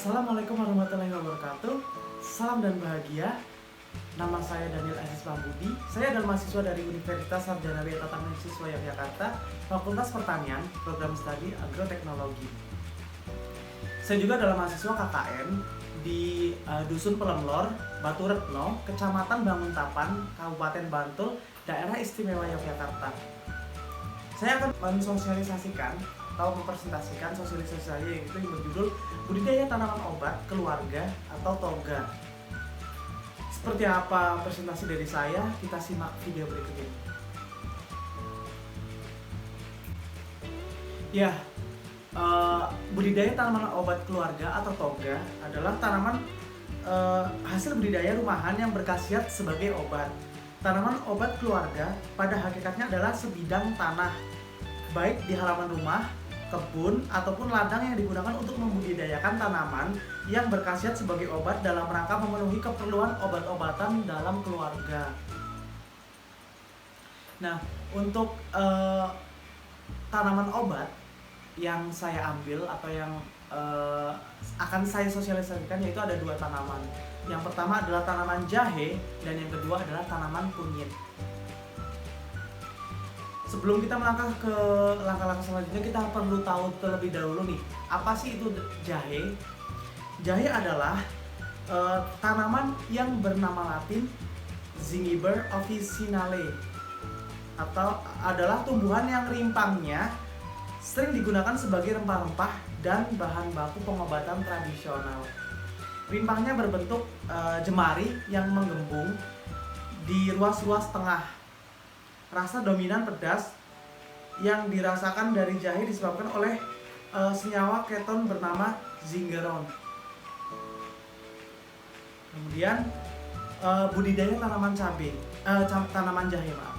Assalamualaikum warahmatullahi wabarakatuh. Salam dan bahagia. Nama saya Daniel Aziz Pambudi. Saya adalah mahasiswa dari Universitas Sarjana Wiata Siswa Yogyakarta, Fakultas Pertanian, Program Studi Agroteknologi. Saya juga adalah mahasiswa KKN di Dusun Pelemlor, Batu Retno, Kecamatan Banguntapan, Kabupaten Bantul, Daerah Istimewa Yogyakarta. Saya akan mensosialisasikan atau mempresentasikan sosialisasi saya, yaitu yang berjudul Budidaya Tanaman Obat Keluarga atau TOGA. Seperti apa presentasi dari saya? Kita simak video berikut ini. Ya, budidaya tanaman obat keluarga atau TOGA adalah tanaman hasil budidaya rumahan yang berkhasiat sebagai obat. Tanaman obat keluarga pada hakikatnya adalah sebidang tanah, baik di halaman rumah, kebun, ataupun ladang yang digunakan untuk membudidayakan tanaman yang berkhasiat sebagai obat dalam rangka memenuhi keperluan obat-obatan dalam keluarga. Nah, untuk tanaman obat yang saya ambil atau yang akan saya sosialisasikan yaitu ada dua tanaman. Yang pertama adalah tanaman jahe dan yang kedua adalah tanaman kunyit. Sebelum kita melangkah ke langkah-langkah selanjutnya, kita perlu tahu terlebih dahulu nih, apa sih itu jahe? Jahe adalah tanaman yang bernama Latin Zingiber officinale, atau adalah tumbuhan yang rimpangnya sering digunakan sebagai rempah-rempah dan bahan baku pengobatan tradisional. Rimpangnya berbentuk jemari yang menggembung di ruas-ruas tengah. Rasa dominan pedas yang dirasakan dari jahe disebabkan oleh senyawa keton bernama zingeron. Kemudian budidaya tanaman tanaman jahe, maaf.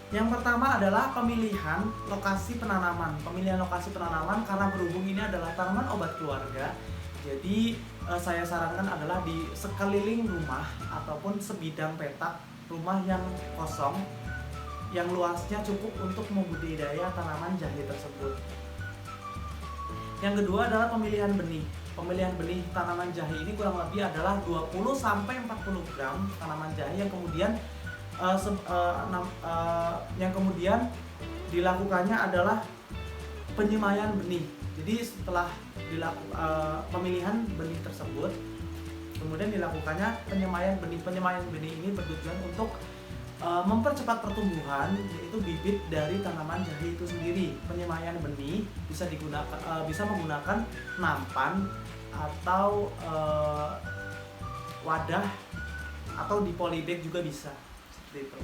Yang pertama adalah pemilihan lokasi penanaman. Pemilihan lokasi penanaman karena berhubung ini adalah tanaman obat keluarga. Jadi saya sarankan adalah di sekeliling rumah ataupun sebidang petak rumah yang kosong, yang luasnya cukup untuk membudidaya tanaman jahe tersebut. Yang kedua adalah pemilihan benih. Pemilihan benih tanaman jahe ini kurang lebih adalah 20-40 gram tanaman jahe yang kemudian dilakukannya adalah penyemaian benih. Jadi setelah pemilihan benih tersebut, kemudian dilakukannya penyemaian benih. Penyemaian benih ini bertujuan untuk mempercepat pertumbuhan, yaitu bibit dari tanaman jahe itu sendiri. Penyemaian benih bisa menggunakan nampan atau wadah atau di polybag juga bisa, seperti itu.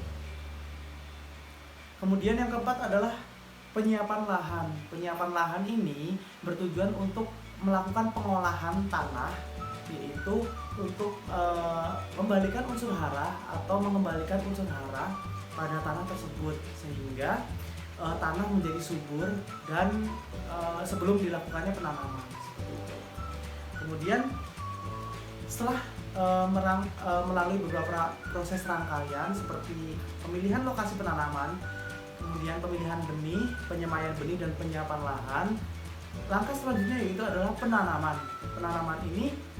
Kemudian yang keempat adalah penyiapan lahan. Penyiapan lahan ini bertujuan untuk melakukan pengolahan tanah, yaitu untuk membalikan unsur hara atau mengembalikan unsur hara pada tanah tersebut sehingga tanah menjadi subur dan sebelum dilakukannya penanaman, seperti itu. Kemudian setelah melalui beberapa proses rangkaian seperti pemilihan lokasi penanaman, kemudian pemilihan benih, penyemaian benih, dan penyiapan lahan, langkah selanjutnya yaitu adalah penanaman. Penanaman ini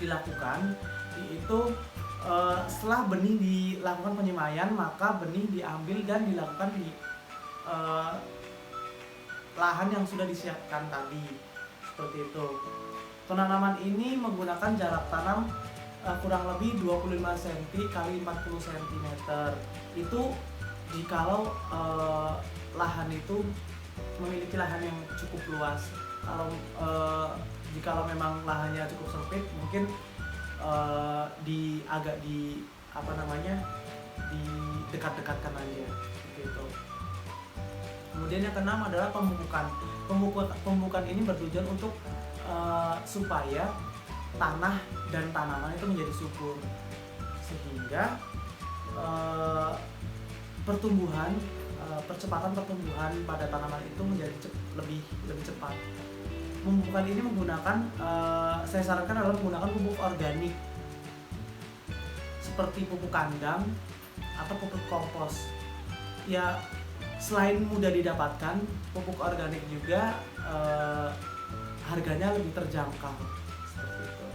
dilakukan yaitu setelah benih dilakukan penyemaian, maka benih diambil dan dilakukan di lahan yang sudah disiapkan tadi, seperti itu. Penanaman ini menggunakan jarak tanam kurang lebih 25 cm kali 40 cm. Itu jikalau lahan itu memiliki lahan yang cukup luas. Jikalau memang lahannya cukup sempit, mungkin di dekat-dekatkan aja, gitu. Kemudian yang keenam adalah pemupukan. Pemupukan ini bertujuan untuk supaya tanah dan tanaman itu menjadi subur sehingga percepatan pertumbuhan pada tanaman itu menjadi lebih cepat. Pemupukan ini menggunakan saya sarankan adalah menggunakan pupuk organik seperti pupuk kandang atau pupuk kompos. Ya, selain mudah didapatkan, pupuk organik juga harganya lebih terjangkau seperti itu.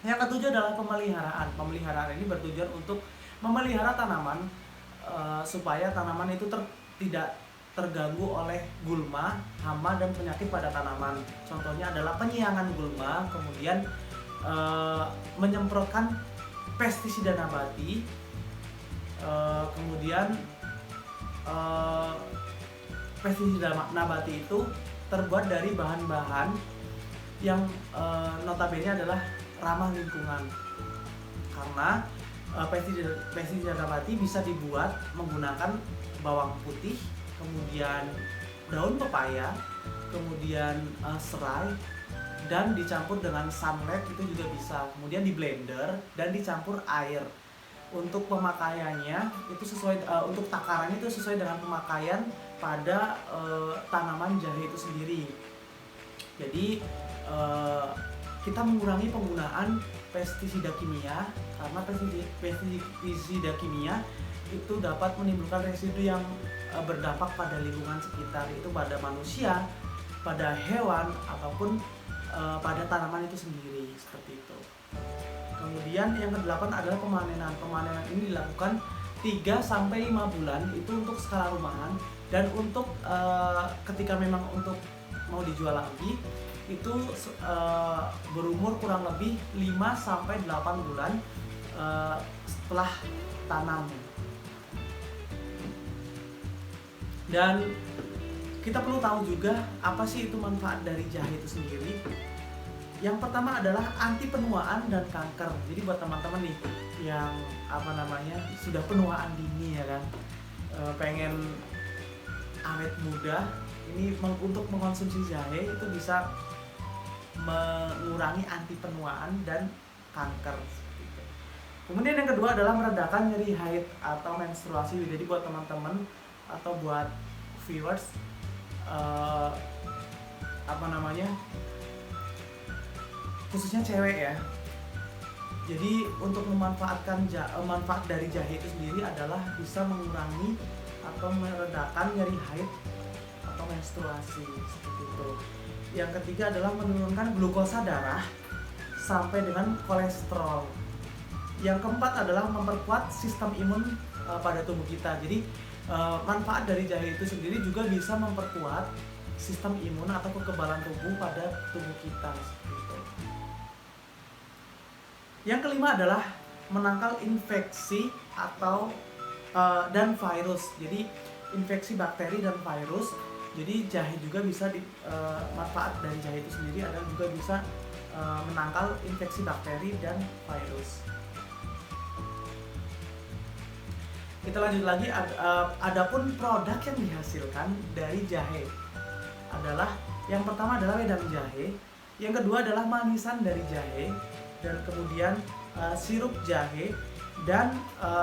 Yang ketujuh adalah pemeliharaan. Pemeliharaan ini bertujuan untuk memelihara tanaman supaya tanaman itu tidak terganggu oleh gulma, hama, dan penyakit pada tanaman. Contohnya adalah penyiangan gulma, kemudian menyemprotkan pestisida nabati, kemudian pestisida nabati itu terbuat dari bahan-bahan yang notabene adalah ramah lingkungan, karena pestisida nabati bisa dibuat menggunakan bawang putih, kemudian daun pepaya, kemudian serai, dan dicampur dengan sunlight itu juga bisa, kemudian di blender dan dicampur air. Untuk pemakaiannya itu sesuai, untuk takarannya itu sesuai dengan pemakaian pada tanaman jahe itu sendiri. Jadi kita mengurangi penggunaan pestisida kimia, karena pestisida kimia itu dapat menimbulkan residu yang berdampak pada lingkungan sekitar, itu pada manusia, pada hewan, ataupun pada tanaman itu sendiri, seperti itu. Kemudian yang ke-8 adalah pemanenan. Pemanenan ini dilakukan 3-5 bulan itu untuk skala rumahan, dan untuk ketika memang untuk mau dijual lagi itu berumur kurang lebih 5-8 bulan setelah tanam. Dan kita perlu tahu juga apa sih itu manfaat dari jahe itu sendiri. Yang pertama adalah anti penuaan dan kanker. Jadi buat teman-teman nih yang sudah penuaan dini ya kan, pengen awet muda, ini untuk mengkonsumsi jahe itu bisa mengurangi anti penuaan dan kanker. Kemudian yang kedua adalah meredakan nyeri haid atau menstruasi. Jadi buat teman-teman atau buat viewers khususnya cewek ya. Jadi untuk manfaat dari jahe itu sendiri adalah bisa mengurangi atau meredakan nyeri haid atau menstruasi, seperti itu. Yang ketiga adalah menurunkan glukosa darah sampai dengan kolesterol. Yang keempat adalah memperkuat sistem imun pada tubuh kita. Jadi manfaat dari jahe itu sendiri juga bisa memperkuat sistem imun atau kekebalan tubuh pada tubuh kita, seperti itu. Yang kelima adalah menangkal infeksi atau dan virus. Jadi infeksi bakteri dan virus. Jadi jahe juga bisa manfaat dari jahe itu sendiri adalah juga bisa menangkal infeksi bakteri dan virus. Kita lanjut lagi, adapun produk yang dihasilkan dari jahe adalah, yang pertama adalah wedang jahe, yang kedua adalah manisan dari jahe, dan kemudian sirup jahe, dan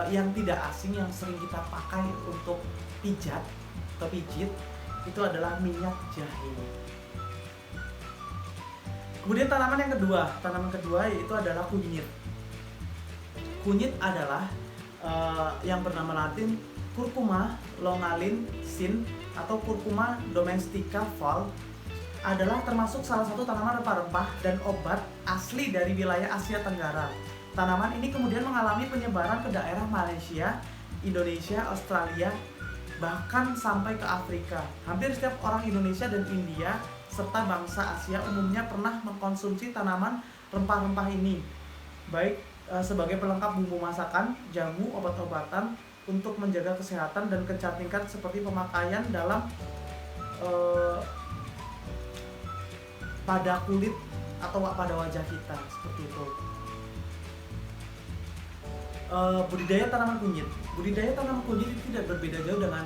yang tidak asing yang sering kita pakai untuk pijat atau pijit itu adalah minyak jahe. Kemudian tanaman kedua yaitu adalah kunyit. Kunyit adalah yang bernama Latin Curcuma longalin sin atau Curcuma domestica Fall, adalah termasuk salah satu tanaman rempah-rempah dan obat asli dari wilayah Asia Tenggara. Tanaman ini kemudian mengalami penyebaran ke daerah Malaysia, Indonesia, Australia, bahkan sampai ke Afrika. Hampir setiap orang Indonesia dan India serta bangsa Asia umumnya pernah mengkonsumsi tanaman rempah-rempah ini, baik sebagai pelengkap bumbu masakan, jamu, obat-obatan untuk menjaga kesehatan dan kecantikan, seperti pemakaian dalam pada kulit atau pada wajah kita, seperti itu. Budidaya tanaman kunyit. Budidaya tanaman kunyit itu tidak berbeda jauh dengan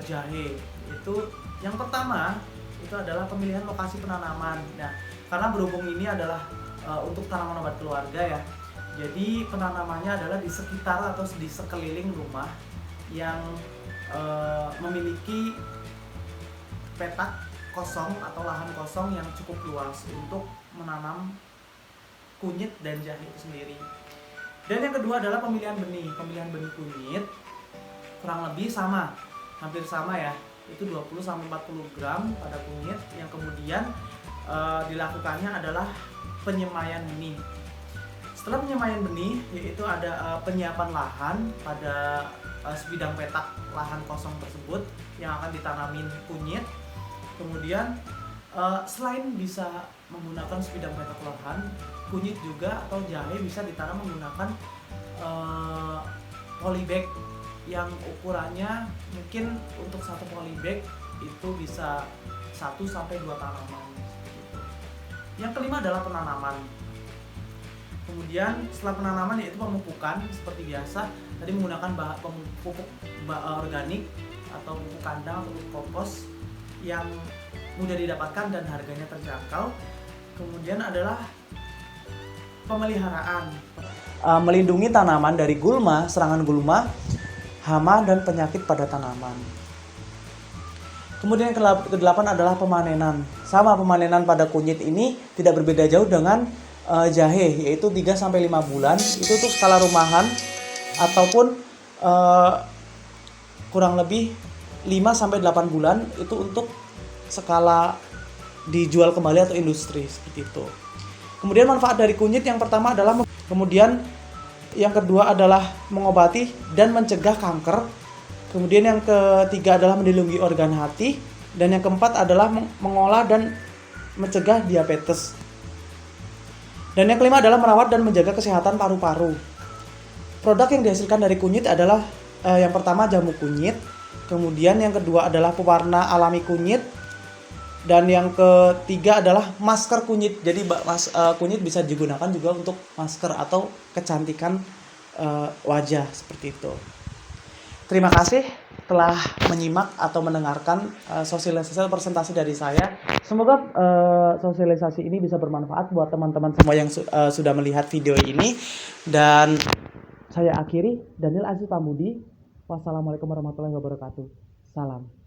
jahe. Itu yang pertama itu adalah pemilihan lokasi penanaman. Nah, karena berhubung ini adalah untuk tanaman obat keluarga ya, jadi penanamannya adalah di sekitar atau di sekeliling rumah yang memiliki petak kosong atau lahan kosong yang cukup luas untuk menanam kunyit dan jahe itu sendiri. Dan yang kedua adalah pemilihan benih. Pemilihan benih kunyit kurang lebih sama, hampir sama ya. itu 20-40 gram pada kunyit, yang kemudian dilakukannya adalah penyemaian benih. Setelah penyemaian benih, yaitu ada penyiapan lahan pada sebidang petak lahan kosong tersebut yang akan ditanamin kunyit. Kemudian selain bisa menggunakan sebidang petak lahan, kunyit juga atau jahe bisa ditanam menggunakan polybag yang ukurannya mungkin untuk satu polybag itu bisa 1-2 tanaman gitu. Yang kelima adalah penanaman. Kemudian setelah penanaman yaitu pemupukan seperti biasa, tadi menggunakan pupuk organik atau pupuk kandang atau pupuk kompos yang mudah didapatkan dan harganya terjangkau. Kemudian adalah pemeliharaan, melindungi tanaman dari gulma, serangan gulma, hama, dan penyakit pada tanaman. Kemudian yang ke-8 adalah pemanenan. Sama, pemanenan pada kunyit ini tidak berbeda jauh dengan jahe, yaitu 3-5 bulan. Itu untuk skala rumahan ataupun kurang lebih 5-8 bulan itu untuk skala dijual kembali atau industri seperti itu. Kemudian manfaat dari kunyit yang pertama adalah yang kedua adalah mengobati dan mencegah kanker. Kemudian yang ketiga adalah melindungi organ hati, dan yang keempat adalah mengolah dan mencegah diabetes. Dan yang kelima adalah merawat dan menjaga kesehatan paru-paru. Produk yang dihasilkan dari kunyit adalah yang pertama jamu kunyit, kemudian yang kedua adalah pewarna alami kunyit, dan yang ketiga adalah masker kunyit. Jadi kunyit bisa digunakan juga untuk masker atau kecantikan wajah seperti itu. Terima kasih telah menyimak atau mendengarkan sosialisasi presentasi dari saya. Semoga sosialisasi ini bisa bermanfaat buat teman-teman semua yang sudah melihat video ini. Dan saya akhiri, Daniel Aziz Pambudi. Wassalamualaikum warahmatullahi wabarakatuh. Salam.